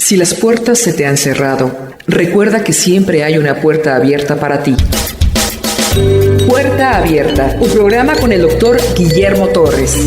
Si las puertas se te han cerrado, recuerda que siempre hay una puerta abierta para ti. Puerta Abierta, un programa con el doctor Guillermo Torres.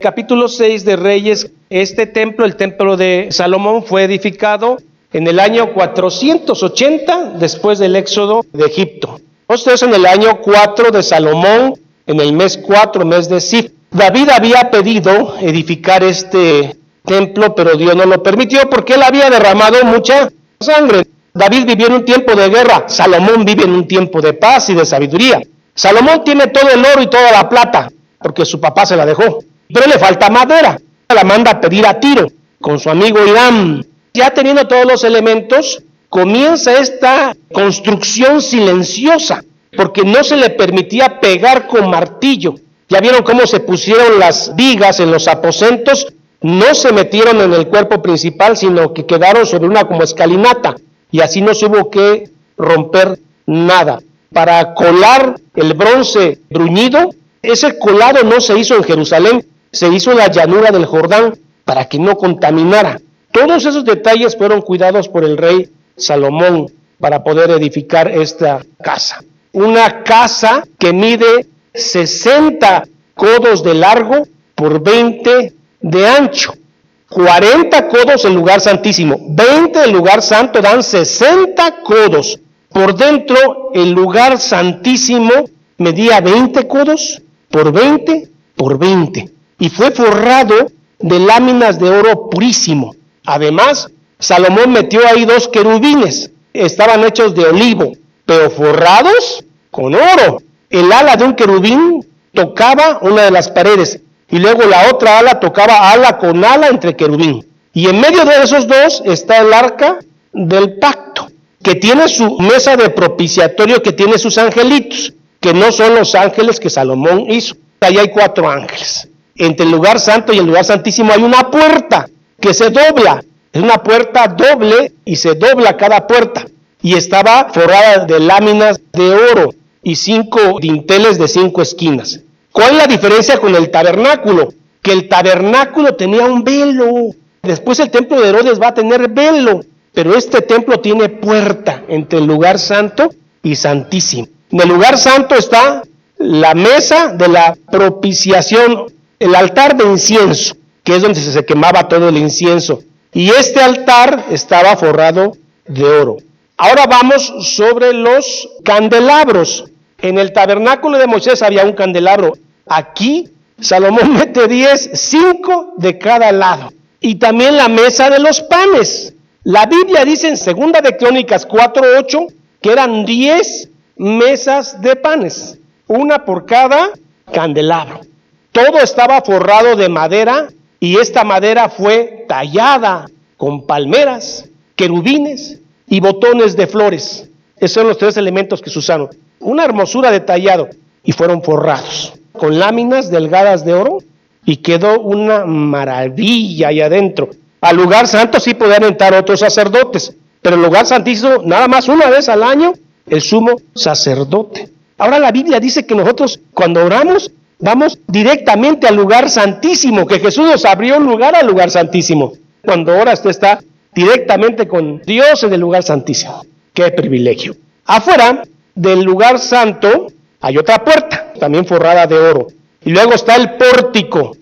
Capítulo 6 de Reyes. Este templo, el templo de Salomón, fue edificado en el año 480 después del éxodo de Egipto. Esto es en el año 4 de Salomón, en el mes 4, mes de Sif. David había pedido edificar este templo, pero Dios no lo permitió porque él había derramado mucha sangre. David vivió en un tiempo de guerra, Salomón vive en un tiempo de paz y de sabiduría. Salomón tiene todo el oro y toda la plata, porque su papá se la dejó, pero le falta madera. La manda a pedir a Tiro, con su amigo Hiram. Ya teniendo todos los elementos, comienza esta construcción silenciosa, porque no se le permitía pegar con martillo. Ya vieron cómo se pusieron las vigas en los aposentos, no se metieron en el cuerpo principal, sino que quedaron sobre una como escalinata, y así no se hubo que romper nada. Para colar el bronce bruñido, ese colado no se hizo en Jerusalén, se hizo en la llanura del Jordán, para que no contaminara. Todos esos detalles fueron cuidados por el rey Salomón para poder edificar esta casa. Una casa que mide 60 codos de largo por 20 de ancho. 40 codos el lugar santísimo, 20 del lugar santo, dan 60 codos. Por dentro el lugar santísimo medía 20 codos por 20 por 20. Y fue forrado de láminas de oro purísimo. Además, Salomón metió ahí 2 querubines. Estaban hechos de olivo, pero forrados con oro. El ala de un querubín tocaba una de las paredes y luego la otra ala tocaba ala con ala entre querubín. Y en medio de esos dos está el arca del pacto, que tiene su mesa de propiciatorio, que tiene sus angelitos, que no son los ángeles que Salomón hizo. Ahí hay 4 ángeles. Entre el lugar santo y el lugar santísimo hay una puerta que se dobla. Es una puerta doble y se dobla cada puerta. Y estaba forrada de láminas de oro y 5 dinteles de 5 esquinas. ¿Cuál es la diferencia con el tabernáculo? Que el tabernáculo tenía un velo. Después el templo de Herodes va a tener velo. Pero este templo tiene puerta entre el lugar santo y santísimo. En el lugar santo está la mesa de la propiciación, el altar de incienso, que es donde se quemaba todo el incienso. Y este altar estaba forrado de oro. Ahora vamos sobre los candelabros. En el tabernáculo de Moisés había un candelabro. Aquí Salomón mete 10, 5 de cada lado. Y también la mesa de los panes. La Biblia dice en 2 de Crónicas 4:8 que eran 10 mesas de panes, una por cada candelabro. Todo estaba forrado de madera y esta madera fue tallada con palmeras, querubines y botones de flores. Esos son los 3 elementos que se usaron. Una hermosura de tallado y fueron forrados con láminas delgadas de oro y quedó una maravilla ahí adentro. Al lugar santo sí podían entrar otros sacerdotes, pero el lugar santísimo nada más una vez al año el sumo sacerdote. Ahora la Biblia dice que nosotros cuando oramos vamos directamente al lugar santísimo, que Jesús nos abrió un lugar al lugar santísimo. Cuando oras tú estás directamente con Dios en el lugar santísimo. ¡Qué privilegio! Afuera del lugar santo hay otra puerta, también forrada de oro. Y luego está el pórtico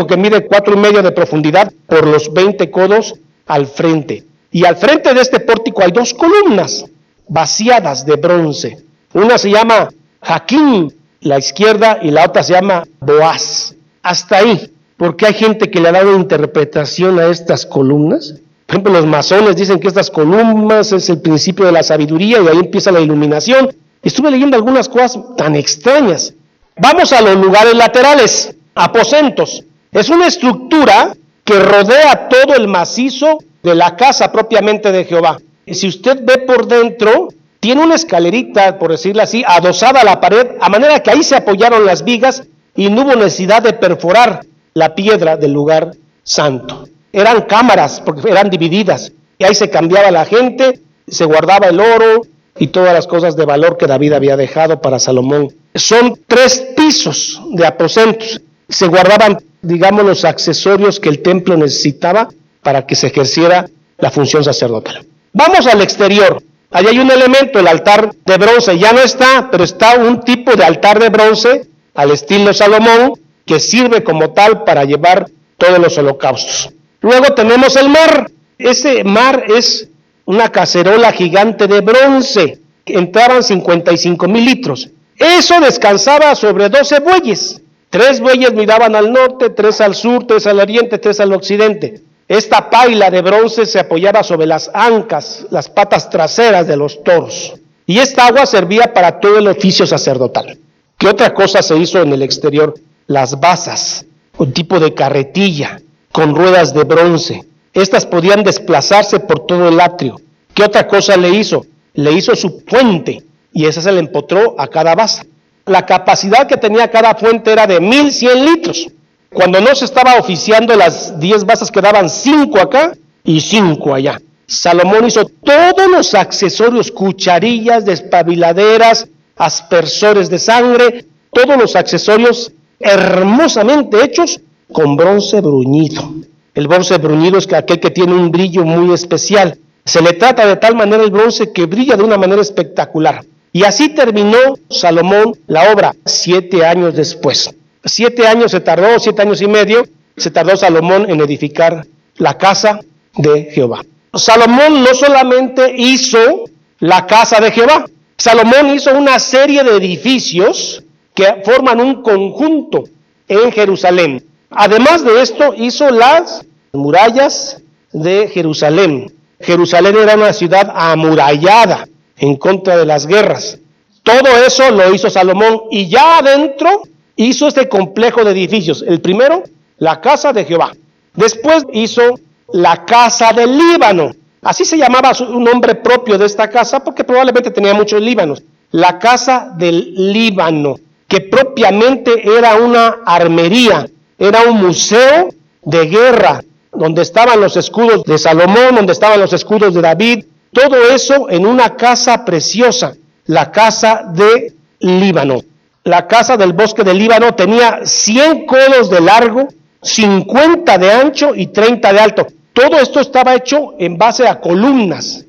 que mide 4,5 de profundidad por los 20 codos al frente. Y al frente de este pórtico hay 2 columnas vaciadas de bronce. Una se llama Jaquín, la izquierda, y la otra se llama Boaz. Hasta ahí, porque hay gente que le ha dado interpretación a estas columnas. Por ejemplo, los masones dicen que estas columnas es el principio de la sabiduría y ahí empieza la iluminación. Estuve leyendo algunas cosas tan extrañas. Vamos a los lugares laterales, aposentos. Es una estructura que rodea todo el macizo de la casa propiamente de Jehová. Y si usted ve por dentro, tiene una escalerita, por decirlo así, adosada a la pared, a manera que ahí se apoyaron las vigas y no hubo necesidad de perforar la piedra del lugar santo. Eran cámaras, porque eran divididas, y ahí se cambiaba la gente, se guardaba el oro y todas las cosas de valor que David había dejado para Salomón. Son 3 pisos de aposentos. se guardaban, digamos, los accesorios que el templo necesitaba para que se ejerciera la función sacerdotal. Vamos al exterior. Allí hay un elemento, el altar de bronce. Ya no está, pero está un tipo de altar de bronce al estilo Salomón que sirve como tal para llevar todos los holocaustos. Luego tenemos el mar. Ese mar es una cacerola gigante de bronce. Entraban 55,000 litros. Eso descansaba sobre 12 bueyes. 3 bueyes miraban al norte, 3 al sur, 3 al oriente, 3 al occidente. Esta paila de bronce se apoyaba sobre las ancas, las patas traseras de los toros. Y esta agua servía para todo el oficio sacerdotal. ¿Qué otra cosa se hizo en el exterior? Las basas, un tipo de carretilla con ruedas de bronce. Estas podían desplazarse por todo el atrio. ¿Qué otra cosa le hizo? Le hizo su fuente y esa se le empotró a cada basa. La capacidad que tenía cada fuente era de 1,100 litros. Cuando no se estaba oficiando las 10 basas, quedaban 5 acá y 5 allá. Salomón hizo todos los accesorios, cucharillas, despabiladeras, aspersores de sangre, todos los accesorios hermosamente hechos con bronce bruñido. El bronce bruñido es aquel que tiene un brillo muy especial. Se le trata de tal manera el bronce que brilla de una manera espectacular. Y así terminó Salomón la obra 7 años después. 7 años se tardó, 7 años y medio, se tardó Salomón en edificar la casa de Jehová. Salomón no solamente hizo la casa de Jehová, Salomón hizo una serie de edificios que forman un conjunto en Jerusalén. Además de esto, hizo las murallas de Jerusalén. Jerusalén era una ciudad amurallada en contra de las guerras. Todo eso lo hizo Salomón y ya adentro hizo este complejo de edificios. El primero, la casa de Jehová. Después hizo la casa del Líbano. Así se llamaba un nombre propio de esta casa porque probablemente tenía muchos líbanos. La casa del Líbano, que propiamente era una armería, era un museo de guerra, donde estaban los escudos de Salomón, donde estaban los escudos de David, todo eso en una casa preciosa, la casa de Líbano. La casa del bosque del Líbano tenía 100 codos de largo, 50 de ancho y 30 de alto. Todo esto estaba hecho en base a columnas.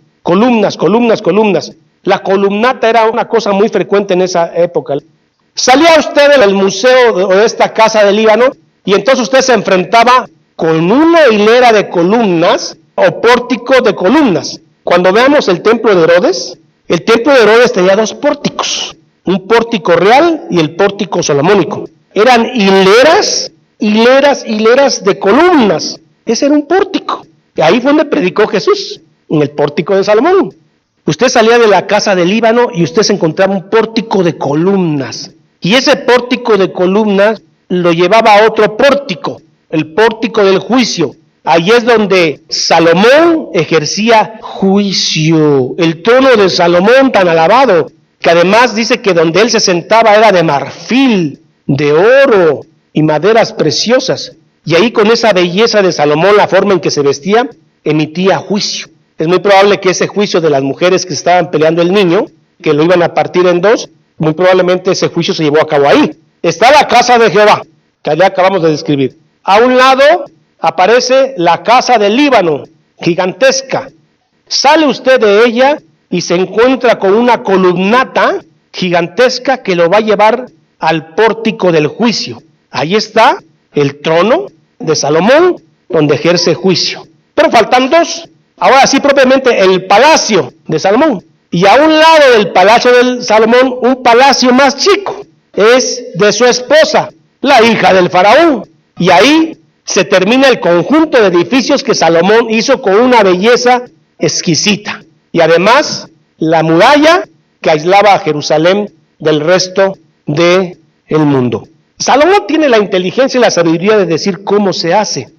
La columnata era una cosa muy frecuente en esa época. Salía usted del museo de esta casa del Líbano y entonces usted se enfrentaba con una hilera de columnas o pórtico de columnas. Cuando veamos el templo de Herodes tenía 2 pórticos, un pórtico real y el pórtico salomónico. Eran hileras de columnas. Ese era un pórtico. Y ahí fue donde predicó Jesús, en el pórtico de Salomón. Usted salía de la casa del Líbano y usted se encontraba un pórtico de columnas. Y ese pórtico de columnas lo llevaba a otro pórtico, el pórtico del juicio. Ahí es donde Salomón ejercía juicio. El trono de Salomón tan alabado, que además dice que donde él se sentaba era de marfil, de oro y maderas preciosas. Y ahí con esa belleza de Salomón, la forma en que se vestía, emitía juicio. Es muy probable que ese juicio de las mujeres que estaban peleando el niño, que lo iban a partir en 2, muy probablemente ese juicio se llevó a cabo ahí. Está la casa de Jehová, que allá acabamos de describir. A un lado aparece la casa del Líbano, gigantesca. Sale usted de ella y se encuentra con una columnata gigantesca que lo va a llevar al pórtico del juicio. Ahí está el trono de Salomón, donde ejerce juicio. Pero faltan 2. Ahora sí, propiamente el palacio de Salomón. Y a un lado del palacio de Salomón, un palacio más chico. Es de su esposa, la hija del faraón. Y ahí se termina el conjunto de edificios que Salomón hizo con una belleza exquisita. Y además, la muralla que aislaba a Jerusalén del resto del mundo. Salomón tiene la inteligencia y la sabiduría de decir cómo se hace.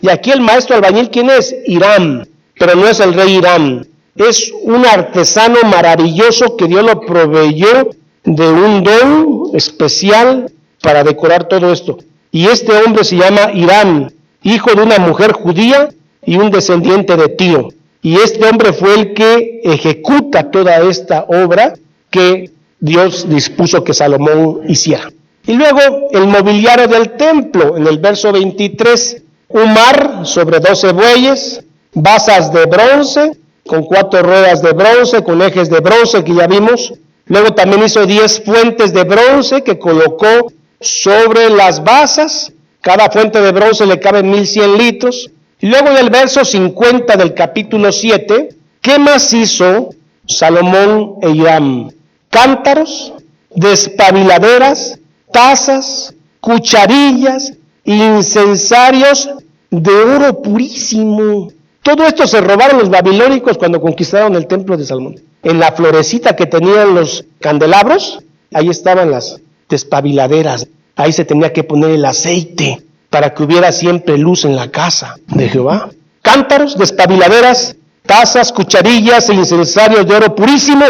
Y aquí el maestro albañil, ¿quién es? Hiram, pero no es el rey Hiram. Es un artesano maravilloso que Dios lo proveyó de un don especial para decorar todo esto. Y este hombre se llama Hiram, hijo de una mujer judía y un descendiente de Tiro. Y este hombre fue el que ejecuta toda esta obra que Dios dispuso que Salomón hiciera. Y luego el mobiliario del templo, en el verso 23, un mar sobre 12 bueyes, basas de bronce, con 4 ruedas de bronce, con ejes de bronce que ya vimos. Luego también hizo 10 fuentes de bronce que colocó sobre las basas. Cada fuente de bronce le cabe 1100 litros. Y luego en el verso 50 del capítulo 7, ¿qué más hizo Salomón e Hiram? Cántaros, despabiladeras, tazas, cucharillas, incensarios de oro purísimo. Todo esto se robaron los babilónicos cuando conquistaron el templo de Salomón. En la florecita que tenían los candelabros, ahí estaban las despabiladeras. Ahí se tenía que poner el aceite para que hubiera siempre luz en la casa de Jehová. Cántaros, despabiladeras, tazas, cucharillas e incensarios de oro purísimo.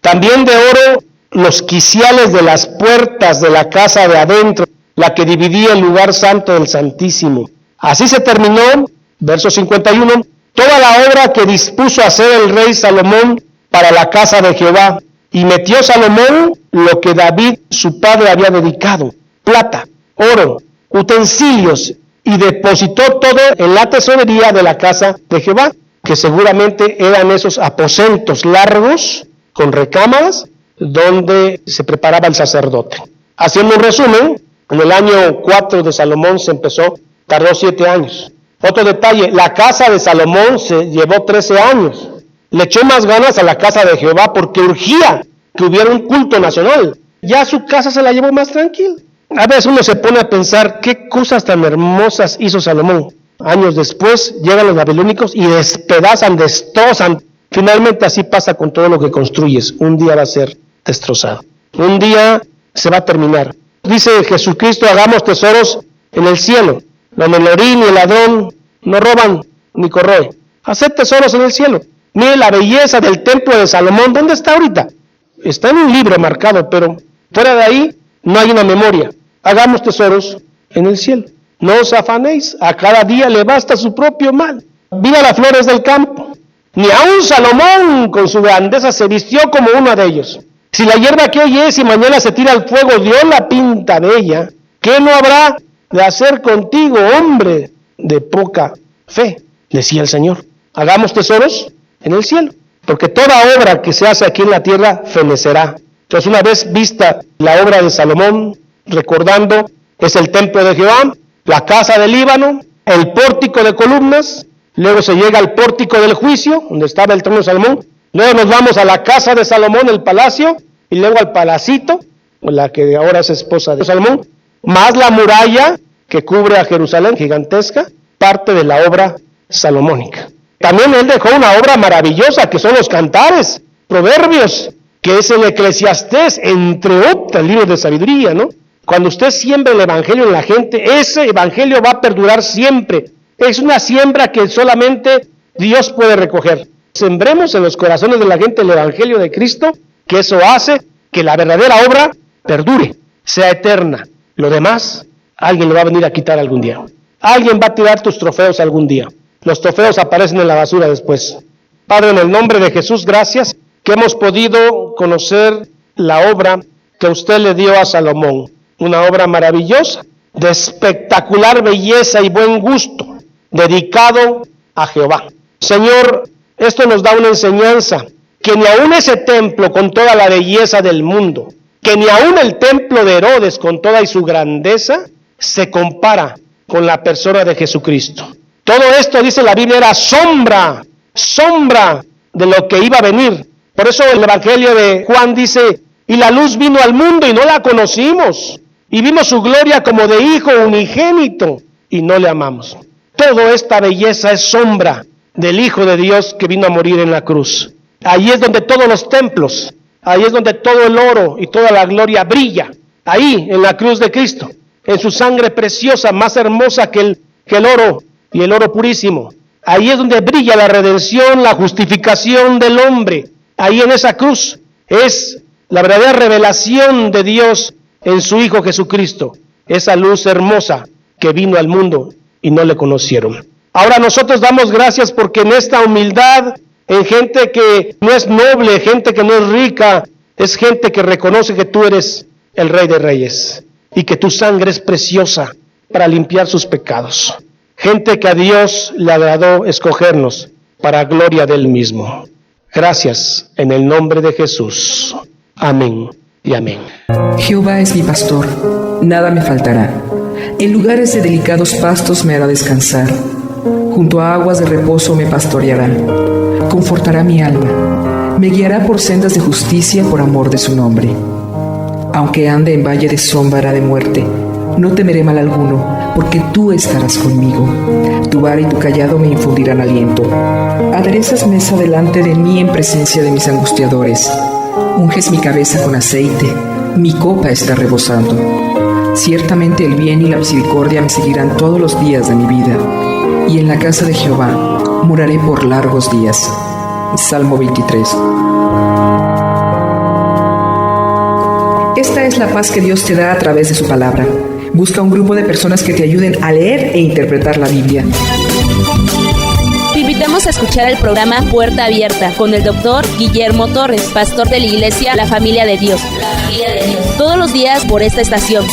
También de oro los quiciales de las puertas de la casa de adentro, la que dividía el lugar santo del Santísimo. Así se terminó, verso 51, toda la obra que dispuso hacer el rey Salomón para la casa de Jehová. Y metió Salomón lo que David, su padre, había dedicado: plata, oro, utensilios, y depositó todo en la tesorería de la casa de Jehová, que seguramente eran esos aposentos largos con recámaras donde se preparaba el sacerdote. Haciendo un resumen, en el año 4 de Salomón se empezó, tardó 7 años. Otro detalle, la casa de Salomón se llevó 13 años. Le echó más ganas a la casa de Jehová porque urgía que hubiera un culto nacional. Ya su casa se la llevó más tranquila. A veces uno se pone a pensar qué cosas tan hermosas hizo Salomón. Años después llegan los babilónicos y despedazan, destrozan. Finalmente así pasa con todo lo que construyes. Un día va a ser destrozado. Un día se va a terminar. Dice Jesucristo, hagamos tesoros en el cielo, donde el orín y el ladrón no roban ni corroen. Haced tesoros en el cielo. Mire la belleza del templo de Salomón. ¿Dónde está ahorita? Está en un libro marcado, pero fuera de ahí no hay una memoria. Hagamos tesoros en el cielo. No os afanéis, a cada día le basta su propio mal. Viva las flores del campo. Ni aun Salomón con su grandeza se vistió como uno de ellos. Si la hierba que hoy es y mañana se tira al fuego dio la pinta de ella, ¿qué no habrá de hacer contigo, hombre de poca fe? Decía el Señor. Hagamos tesoros en el cielo, porque toda obra que se hace aquí en la tierra fenecerá. Entonces, una vez vista la obra de Salomón, recordando, es el templo de Jehová, la casa del Líbano, el pórtico de columnas, luego se llega al pórtico del juicio, donde estaba el trono de Salomón, luego nos vamos a la casa de Salomón, el palacio, y luego al palacito, la que ahora es esposa de Salomón, más la muralla que cubre a Jerusalén, gigantesca, parte de la obra salomónica. También él dejó una obra maravillosa, que son los cantares, proverbios, que es el Eclesiastés, entre otros libros de sabiduría, ¿no? Cuando usted siembra el evangelio en la gente, ese evangelio va a perdurar siempre. Es una siembra que solamente Dios puede recoger. Sembremos en los corazones de la gente el evangelio de Cristo, que eso hace que la verdadera obra perdure, sea eterna. Lo demás, alguien lo va a venir a quitar algún día. Alguien va a tirar tus trofeos algún día. Los trofeos aparecen en la basura después. Padre, en el nombre de Jesús, gracias que hemos podido conocer la obra que usted le dio a Salomón. Una obra maravillosa, de espectacular belleza y buen gusto, dedicado a Jehová. Señor, esto nos da una enseñanza, que ni aun ese templo con toda la belleza del mundo, que ni aun el templo de Herodes con toda y su grandeza, se compara con la persona de Jesucristo. Todo esto, dice la Biblia, era sombra de lo que iba a venir. Por eso el Evangelio de Juan dice, y la luz vino al mundo y no la conocimos, y vimos su gloria como de hijo unigénito, y no le amamos. Toda esta belleza es sombra del Hijo de Dios que vino a morir en la cruz. Ahí es donde todos los templos, ahí es donde todo el oro y toda la gloria brilla, ahí en la cruz de Cristo, en su sangre preciosa, más hermosa que el oro y el oro purísimo. Ahí es donde brilla la redención, la justificación del hombre. Ahí en esa cruz es la verdadera revelación de Dios en su Hijo Jesucristo. Esa luz hermosa que vino al mundo y no le conocieron. Ahora nosotros damos gracias porque en esta humildad, en gente que no es noble, gente que no es rica, es gente que reconoce que tú eres el Rey de Reyes, y que tu sangre es preciosa para limpiar sus pecados. Gente que a Dios le agradó escogernos para gloria de Él mismo. Gracias en el nombre de Jesús. Amén y amén. Jehová es mi pastor, nada me faltará. En lugares de delicados pastos me hará descansar. Junto a aguas de reposo me pastoreará. Confortará mi alma. Me guiará por sendas de justicia por amor de su nombre. Aunque ande en valle de sombra de muerte, no temeré mal alguno, porque tú estarás conmigo. Tu vara y tu cayado me infundirán aliento. Aderezas mesa delante de mí en presencia de mis angustiadores. Unges mi cabeza con aceite, mi copa está rebosando. Ciertamente el bien y la misericordia me seguirán todos los días de mi vida, y en la casa de Jehová moraré por largos días. Salmo 23. Esta es la paz que Dios te da a través de su palabra. Busca un grupo de personas que te ayuden a leer e interpretar la Biblia. Te invitamos a escuchar el programa Puerta Abierta con el Dr. Guillermo Torres, pastor de la iglesia La Familia de Dios. Todos los días por esta estación.